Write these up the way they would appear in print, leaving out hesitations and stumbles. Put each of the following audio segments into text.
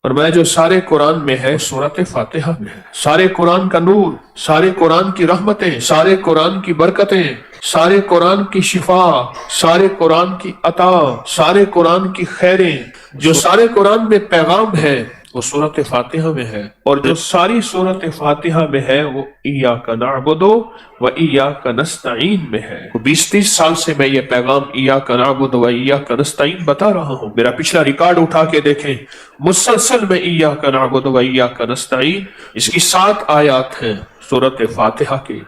اور میں جو سارے قرآن میں ہے سورت فاتحہ میں ہے، سارے قرآن کا نور، سارے قرآن کی رحمتیں، سارے قرآن کی برکتیں، سارے قرآن کی شفا، سارے قرآن کی عطا، سارے قرآن کی خیریں، جو سارے قرآن میں پیغام ہے وہ سورت فاتحہ میں ہے، اور جو ساری سورت فاتحہ میں ہے وہ ایاک نعبد و ایاک نستعین میں ہے۔ 20-30 سال سے میں یہ پیغام ایاک نعبد و ایاک نستعین بتا رہا ہوں، میرا پچھلا ریکارڈ اٹھا کے دیکھیں، مسلسل میں ایاک نعبد و ایاک نستعین، اس کی 7 آیات ہیں سورت فاتحہ کی،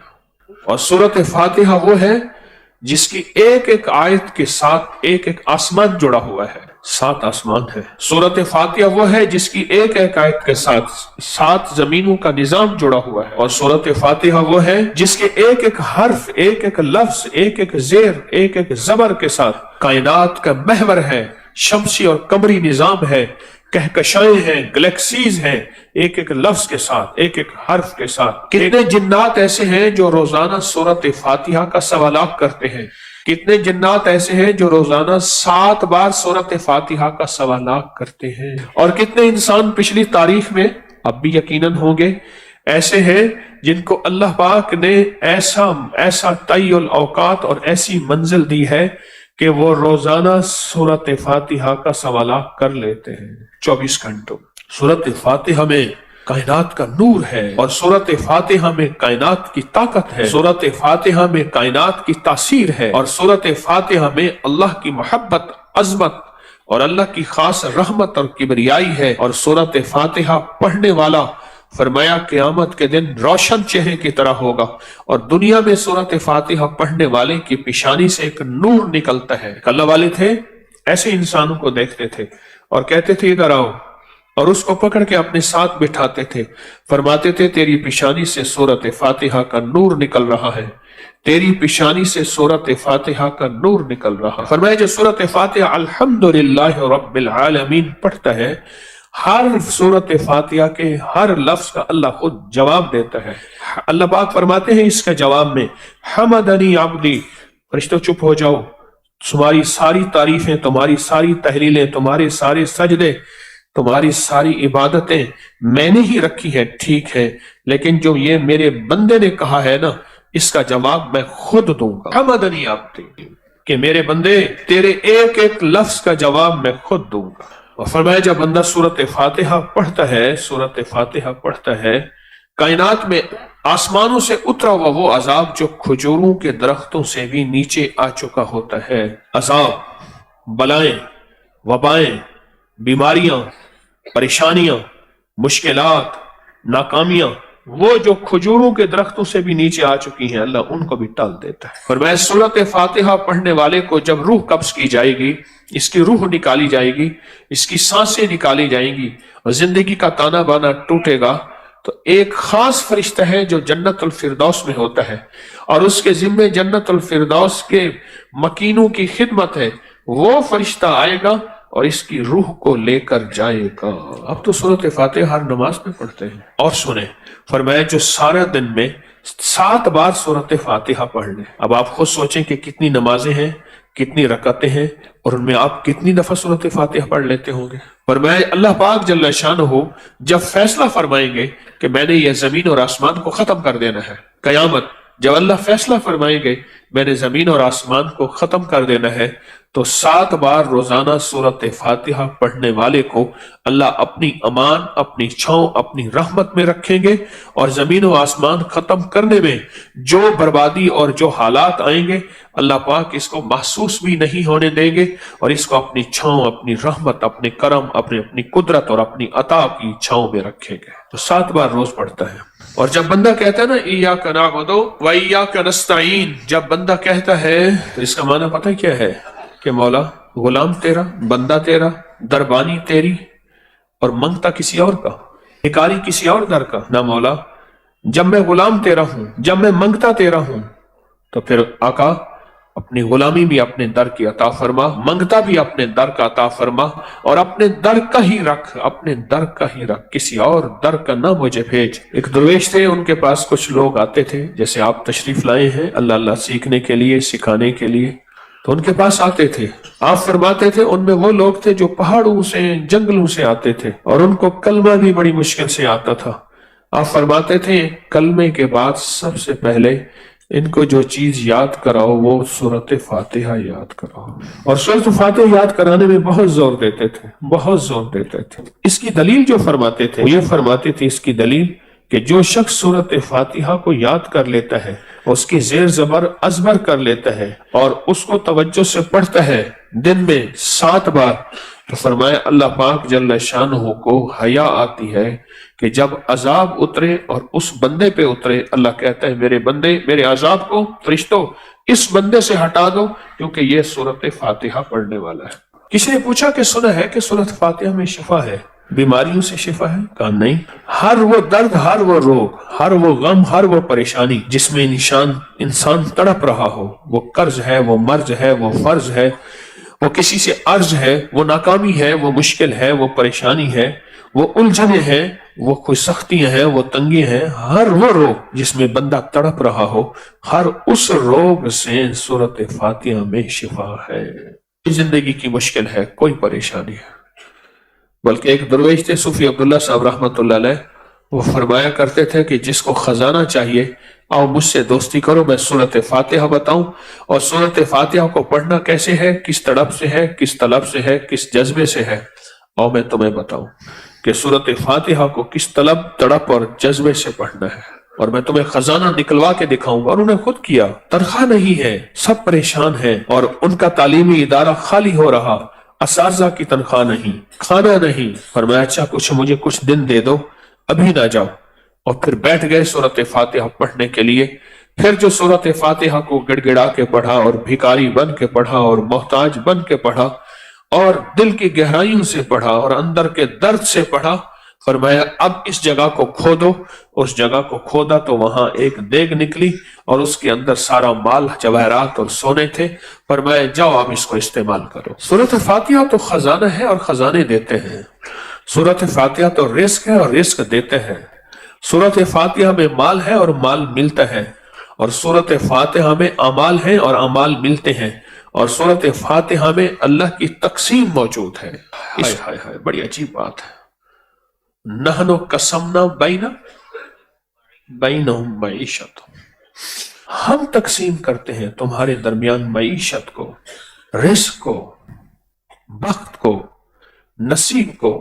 اور سورت فاتحہ وہ ہے جس کی ایک ایک آیت کے ساتھ ایک ایک آسمان جڑا ہوا ہے، 7 آسمان ہے۔ سورت فاتحہ وہ ہے جس کی ایک ایک آیت کے ساتھ 7 زمینوں کا نظام جڑا ہوا ہے، اور سورت فاتحہ وہ ہے جس کے ایک ایک حرف، ایک ایک لفظ، ایک ایک زیر، ایک ایک زبر کے ساتھ کائنات کا محور ہے، شمسی اور قمری نظام ہے، کہکشائیں ہیں، گلیکسیز ہیں، ایک ایک لفظ کے ساتھ، ایک ایک حرف کے ساتھ۔ کتنے جنات ایسے ہیں جو روزانہ سورت فاتحہ کا سوالات کرتے ہیں، کتنے جنات ایسے ہیں جو روزانہ 7 بار سورت فاتحہ کا سوالات کرتے ہیں، اور کتنے انسان پچھلی تاریخ میں، اب بھی یقیناً ہوں گے، ایسے ہیں جن کو اللہ پاک نے ایسا طی الاوقات اور ایسی منزل دی ہے کہ وہ روزانہ سورت فاتحہ کا سوالات کر لیتے ہیں 24 گھنٹوں۔ سورت فاتحہ میں کائنات کا نور ہے، اور سورت فاتحہ میں کائنات کی طاقت ہے، سورت فاتحہ میں کائنات کی تاثیر ہے، اور سورت فاتحہ میں اللہ کی محبت، عظمت اور اللہ کی خاص رحمت اور کبریائی ہے، اور سورت فاتحہ پڑھنے والا فرمایا قیامت کے دن روشن چہرے کی طرح ہوگا، اور دنیا میں سورت فاتحہ پڑھنے والے کی پیشانی سے ایک نور نکلتا ہے۔ اللہ والے تھے، ایسے انسانوں کو دیکھتے تھے اور کہتے تھے ادھر آؤ، اور اس کو پکڑ کے اپنے ساتھ بٹھاتے تھے، فرماتے تھے تیری پیشانی سے سورت فاتحہ کا نور نکل رہا ہے، تیری پیشانی سے سورت فاتحہ کا نور نکل رہا ہے۔ فرمایا جو سورت فاتحہ الحمدللہ رب العالمین پڑھتا ہے، ہر سورت فاتحہ کے ہر لفظ کا اللہ خود جواب دیتا ہے۔ اللہ پاک فرماتے ہیں اس کے جواب میں حمدنی عبدی، فرشتوں چپ ہو جاؤ، تمہاری ساری تعریفیں، تمہاری ساری تحلیلیں، تمہارے سارے سجدے، تمہاری ساری عبادتیں میں نے ہی رکھی ہے، ٹھیک ہے، لیکن جو یہ میرے بندے نے کہا ہے نا، اس کا جواب میں خود دوں گا۔ حمدنی عبدی، کہ میرے بندے تیرے ایک ایک لفظ کا جواب میں خود دوں گا۔ اور فرمایا جب بندہ سورت فاتحہ پڑھتا ہے، سورت فاتحہ پڑھتا ہے، کائنات میں آسمانوں سے اترا ہوا وہ عذاب جو کھجوروں کے درختوں سے بھی نیچے آ چکا ہوتا ہے، عذاب، بلائیں، وبائیں، بیماریاں، پریشانیاں، مشکلات، ناکامیاں، وہ جو کھجوروں کے درختوں سے بھی نیچے آ چکی ہیں، اللہ ان کو بھی ٹال دیتا ہے۔ فرمایا سورت فاتحہ پڑھنے والے کو جب روح قبض کی جائے گی، اس کی روح نکالی جائے گی، اس کی سانسیں نکالی جائیں گی، اور زندگی کا تانا بانا ٹوٹے گا، تو ایک خاص فرشتہ ہے جو جنت الفردوس میں ہوتا ہے، اور اس کے ذمے جنت الفردوس کے مکینوں کی خدمت ہے، وہ فرشتہ آئے گا اور اس کی روح کو لے کر جائے گا۔ اب تو سورت فاتحہ ہر نماز میں پڑھتے ہیں، اور سنیں فرمایا جو سارا دن میں 7 بار سورت فاتحہ پڑھ لیں۔ اب آپ خود سوچیں کہ کتنی نمازیں ہیں، کتنی رکعتیں ہیں، اور ان میں آپ کتنی دفعہ سورت فاتحہ پڑھ لیتے ہوں گے۔ فرمایا اللہ پاک جل شانہ جب فیصلہ فرمائیں گے کہ میں نے یہ زمین اور آسمان کو ختم کر دینا ہے، قیامت جب اللہ فیصلہ فرمائیں گے میں نے زمین اور آسمان کو ختم کر دینا ہے، تو 7 بار روزانہ سورت فاتحہ پڑھنے والے کو اللہ اپنی امان، اپنی چھاؤں، اپنی رحمت میں رکھیں گے، اور زمین و آسمان ختم کرنے میں جو بربادی اور جو حالات آئیں گے اللہ پاک اس کو محسوس بھی نہیں ہونے دیں گے، اور اس کو اپنی چھاؤں، اپنی رحمت، اپنے کرم، اپنی قدرت اور اپنی عطا کی چھاؤں میں رکھیں گے۔ تو 7 بار روز پڑھتا ہے۔ اور جب بندہ کہتا ہے نا ایاک نعبد و ایاک نستعین، جب بندہ کہتا ہے تو اس کا معنی پتہ کیا ہے؟ کہ مولا غلام تیرا، بندہ تیرا، دربانی تیری، اور منگتا کسی اور کا، بھکاری کسی اور در کا۔ نہ مولا، جب میں غلام تیرا ہوں، جب میں منگتا تیرا ہوں، تو پھر آقا اپنی غلامی بھی اپنے در کی عطا فرما، منگتا بھی اپنے در کا عطا فرما، اور اپنے در کا ہی رکھ، اپنے در کا ہی رکھ، کسی اور در کا نہ مجھے بھیج۔ ایک درویش تھے، ان کے پاس کچھ لوگ آتے تھے، جیسے آپ تشریف لائے ہیں اللہ اللہ سیکھنے کے لیے، سکھانے کے لیے، تو ان کے پاس آتے تھے. آپ فرماتے تھے ان میں وہ لوگ تھے جو پہاڑوں سے جنگلوں سے آتے تھے اور ان کو کلمہ بھی بڑی مشکل سے آتا تھا. آپ فرماتے تھے کلمے کے بعد سب سے پہلے ان کو جو چیز یاد کراؤ وہ سورۃ فاتحہ یاد کراؤ. اور سورۃ فاتحہ یاد کرانے میں بہت زور دیتے تھے، بہت زور دیتے تھے. اس کی دلیل جو فرماتے تھے یہ فرماتے تھے اس کی دلیل کہ جو شخص سورۃ فاتحہ کو یاد کر لیتا ہے، اس کی زیر زبر ازبر کر لیتا ہے اور اس کو توجہ سے پڑھتا ہے دن میں 7 بار، تو فرمایا اللہ پاک جل شانہ کو حیا آتی ہے کہ جب عذاب اترے اور اس بندے پہ اترے، اللہ کہتا ہے میرے بندے میرے عذاب کو فرشتوں اس بندے سے ہٹا دو کیونکہ یہ سورۃ فاتحہ پڑھنے والا ہے. کسی نے پوچھا کہ سنا ہے کہ سورۃ فاتحہ میں شفا ہے، بیماریوں سے شفا ہے؟ کہا نہیں. ہر وہ درد، ہر وہ روگ، ہر وہ غم، ہر وہ پریشانی جس میں انسان تڑپ رہا ہو، وہ قرض ہے، وہ مرض ہے، وہ فرض ہے، وہ کسی سے عرض ہے، وہ ناکامی ہے، وہ مشکل ہے، وہ پریشانی ہے، وہ الجھنیں ہیں، وہ کوئی سختیاں ہیں، وہ تنگی ہیں، ہر وہ روگ جس میں بندہ تڑپ رہا ہو، ہر اس روگ سے سورۃ فاتحہ میں شفا ہے. زندگی کی مشکل ہے، کوئی پریشانی ہے. بلکہ ایک درویش تھے صوفی عبداللہ صاحب رحمۃ اللہ علیہ، وہ فرمایا کرتے تھے کہ جس کو خزانہ چاہیے آؤ مجھ سے دوستی کرو، میں سورۃ فاتحہ بتاؤں اور سورۃ فاتحہ کو پڑھنا کیسے ہے، کس تڑپ سے ہے، کس طلب سے ہے، کس جذبے سے ہے، اور میں تمہیں بتاؤں کہ سورۃ فاتحہ کو کس طلب، تڑپ اور جذبے سے پڑھنا ہے، اور میں تمہیں خزانہ نکلوا کے دکھاؤں گا. اور انہوں نے خود کیا. تنخواہ نہیں ہے، سب پریشان ہیں اور ان کا تعلیمی ادارہ خالی ہو رہا، اساتذہ کی تنخواہ نہیں، کھانا نہیں. فرمایا اچھا مجھے کچھ دن دے دو، ابھی نہ جاؤ. اور پھر بیٹھ گئے سورۃ فاتحہ پڑھنے کے لیے. پھر جو سورۃ فاتحہ کو گڑ گڑا کے پڑھا اور بھکاری بن کے پڑھا اور محتاج بن کے پڑھا اور دل کی گہرائیوں سے پڑھا اور اندر کے درد سے پڑھا، فرمایا اب اس جگہ کو کھودو. اس جگہ کو کھودا تو وہاں ایک دیگ نکلی اور اس کے اندر سارا مال جواہرات اور سونے تھے. فرمایا جاؤ اب اس کو استعمال کرو. سورۃ فاتحہ تو خزانہ ہے اور خزانے دیتے ہیں. سورۃ فاتحہ تو رزق ہے اور رزق دیتے ہیں. سورۃ فاتحہ میں مال ہے اور مال ملتا ہے، اور سورۃ فاتحہ میں اعمال ہیں اور اعمال ملتے ہیں، اور سورۃ فاتحہ میں اللہ کی تقسیم موجود ہے. ہائے ہائے بڑی عجیب بات ہے. نحنو قسمنا بینہم معیشت، ہم تقسیم کرتے ہیں تمہارے درمیان معیشت کو، رزق کو، بخت کو، نصیب کو،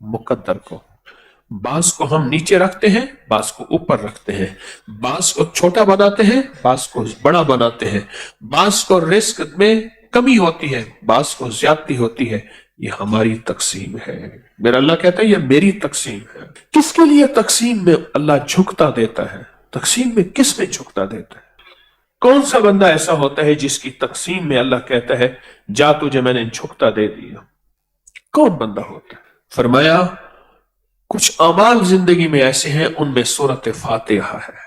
مقدر کو. بعض کو ہم نیچے رکھتے ہیں، بعض کو اوپر رکھتے ہیں، بعض کو چھوٹا بناتے ہیں، بعض کو بڑا بناتے ہیں، بعض کو رزق میں کمی ہوتی ہے، بعض کو زیادتی ہوتی ہے. یہ ہماری تقسیم ہے. میرا اللہ کہتا ہے یہ میری تقسیم ہے. کس کے لیے تقسیم میں اللہ جھکتا دیتا ہے؟ تقسیم میں کس میں جھکتا دیتا ہے؟ کون سا بندہ ایسا ہوتا ہے جس کی تقسیم میں اللہ کہتا ہے جا تجھے میں نے جھکتا دے دیا؟ کون بندہ ہوتا ہے؟ فرمایا کچھ اعمال زندگی میں ایسے ہیں ان میں سورۃ فاتحہ ہے،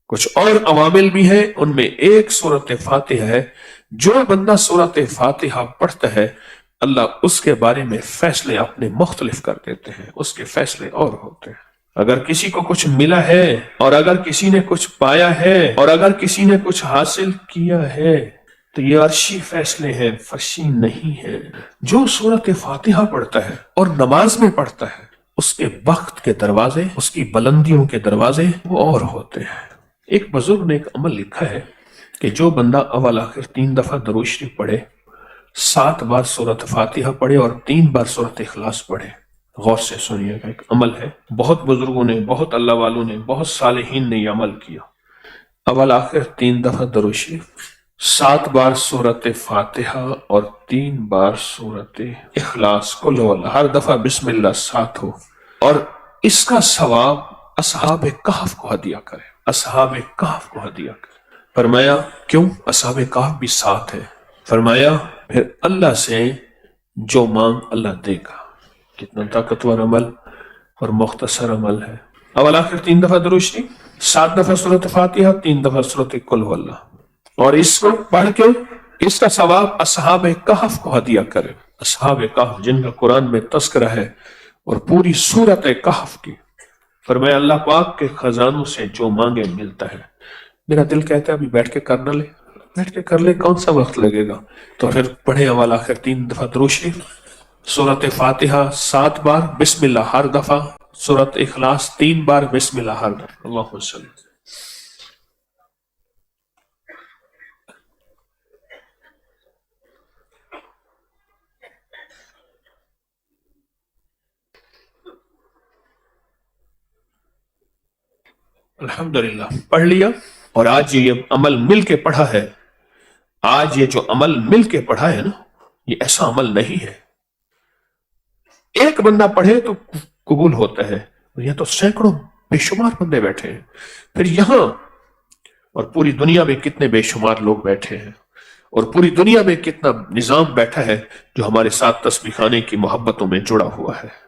کچھ اور عوامل بھی ہیں ان میں ایک سورۃ فاتحہ ہے. جو بندہ سورۃ فاتحہ پڑھتا ہے اللہ اس کے بارے میں فیصلے اپنے مختلف کر دیتے ہیں، اس کے فیصلے اور ہوتے ہیں. اگر کسی کو کچھ ملا ہے اور اگر کسی نے کچھ پایا ہے اور اگر کسی نے کچھ حاصل کیا ہے تو یہ عرشی فیصلے ہیں، فرشی نہیں ہے. جو سورۃ فاتحہ پڑھتا ہے اور نماز میں پڑھتا ہے اس کے بخت کے دروازے، اس کی بلندیوں کے دروازے وہ اور ہوتے ہیں. ایک بزرگ نے ایک عمل لکھا ہے کہ جو بندہ اول آخر 3 دفعہ درود شریف پڑھے، 7 بار سورۃ فاتحہ پڑھے اور 3 بار سورۃ اخلاص پڑھے. غور سے سنیے گا، ایک عمل ہے، بہت بزرگوں نے، بہت اللہ والوں نے، بہت صالحین نے یہ عمل کیا. اول آخر 3 دفعہ درود شریف، 7 بار سورۃ فاتحہ اور 3 بار سورۃ اخلاص کو لو اللہ، ہر دفعہ بسم اللہ ساتھ ہو، اور اس کا ثواب اصحاب کہف کو ہدیہ کرے. اصحاب کہف کو ہدیہ کرے. فرمایا کیوں؟ اصحاب کہف بھی ساتھ ہے. فرمایا پھر اللہ سے جو مانگ اللہ دے گا. کتنا طاقتور عمل اور مختصر عمل ہے. اول آخر 3 دفعہ درود شریف، 7 دفعہ سورۃ فاتحہ، 3 دفعہ سورۃ قل ہو اللہ، اور اس کو پڑھ کے اس کا ثواب اصحاب کہف کو ہدیہ کرے. اصحاب کہف جن کا قرآن میں تذکرہ ہے اور پوری سورۃ کہف کی. فرمایا اللہ پاک کے خزانوں سے جو مانگے ملتا ہے. میرا دل کہتا ہے ابھی بیٹھ کے کرنا لے. بیٹھ کے کر لے، کون سا وقت لگے گا؟ تو پھر پڑھے اول آخر 3 دفعہ درود شریف، سورت فاتحہ 7 بار بسم اللہ ہر دفعہ، سورت اخلاص 3 بار بسم اللہ ہر دفعہ۔ اللہ صلی الحمدللہ پڑھ لیا۔ اور آج یہ عمل مل کے پڑھا ہے، آج یہ جو عمل مل کے پڑھا ہے نا، یہ ایسا عمل نہیں ہے ایک بندہ پڑھے تو قبول ہوتا ہے، یہ تو سینکڑوں بے شمار بندے بیٹھے ہیں، پھر یہاں اور پوری دنیا میں کتنے بے شمار لوگ بیٹھے ہیں، اور پوری دنیا میں کتنا نظام بیٹھا ہے جو ہمارے ساتھ تسبیح خانے کی محبتوں میں جڑا ہوا ہے۔